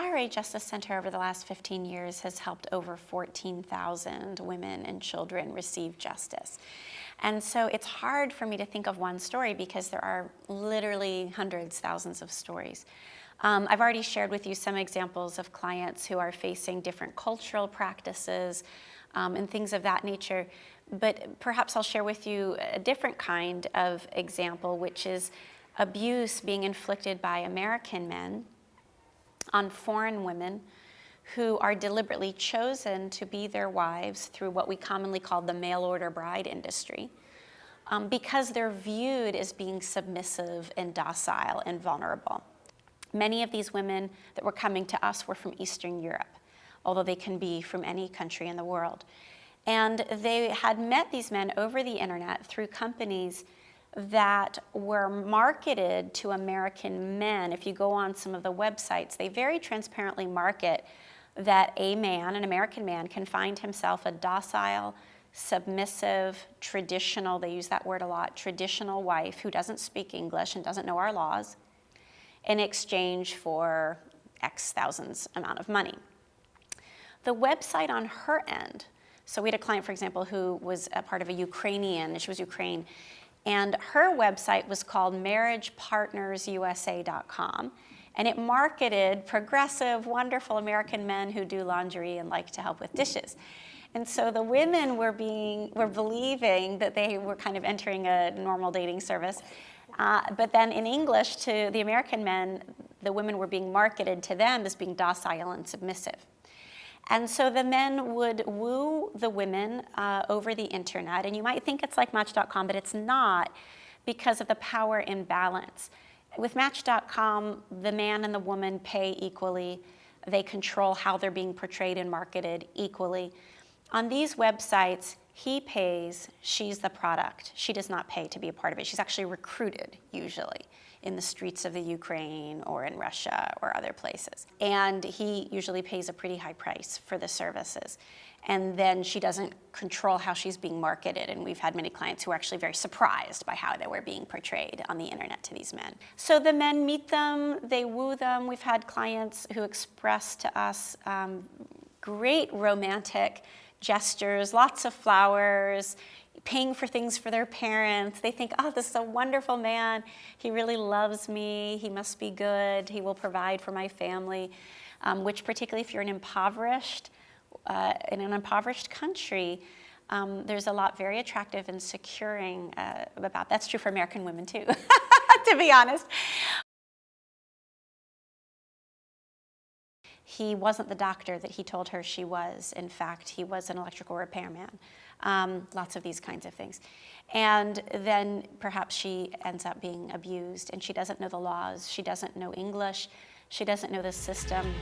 IRA Justice Center over the last 15 years has helped over 14,000 women and children receive justice. And so it's hard for me to think of one story because there are literally hundreds, thousands of stories. I've already shared with you some examples of clients who are facing different cultural practices and things of that nature. But perhaps I'll share with you a different kind of example, which is abuse being inflicted by American men on foreign women who are deliberately chosen to be their wives through what we commonly call the mail-order bride industry, because they're viewed as being submissive and docile and vulnerable. Many of these women that were coming to us were from Eastern Europe, although they can be from any country in the world. And they had met these men over the internet through companies that were marketed to American men. If you go on some of the websites, they very transparently market that a man, an American man, can find himself a docile, submissive, traditional, they use that word a lot, traditional wife who doesn't speak English and doesn't know our laws, in exchange for X thousands amount of money. The website on her end, so we had a client, for example, who was a part of a Ukrainian, she was Ukraine, and her website was called marriagepartnersusa.com, and it marketed progressive, wonderful American men who do laundry and like to help with dishes. And so the women were believing that they were kind of entering a normal dating service, but then in English to the American men, the women were being marketed to them as being docile and submissive. And so the men would woo the women over the internet, and you might think it's like Match.com, but it's not, because of the power imbalance. With Match.com, the man and the woman pay equally. They control how they're being portrayed and marketed equally. On these websites, he pays, she's the product. She does not pay to be a part of it. She's actually recruited, usually, in the streets of the Ukraine or in Russia or other places. And he usually pays a pretty high price for the services. And then she doesn't control how she's being marketed. And we've had many clients who are actually very surprised by how they were being portrayed on the internet to these men. So the men meet them, they woo them. We've had clients who express to us great romantic gestures, lots of flowers, paying for things for their parents. They think, oh, this is a wonderful man. He really loves me. He must be good. He will provide for my family, which particularly if you're in an impoverished country, there's a lot very attractive and securing about. That's true for American women too, to be honest. He wasn't the doctor that he told her she was. In fact, he was an electrical repairman. Lots of these kinds of things. And then perhaps she ends up being abused, and she doesn't know the laws. She doesn't know English. She doesn't know the system.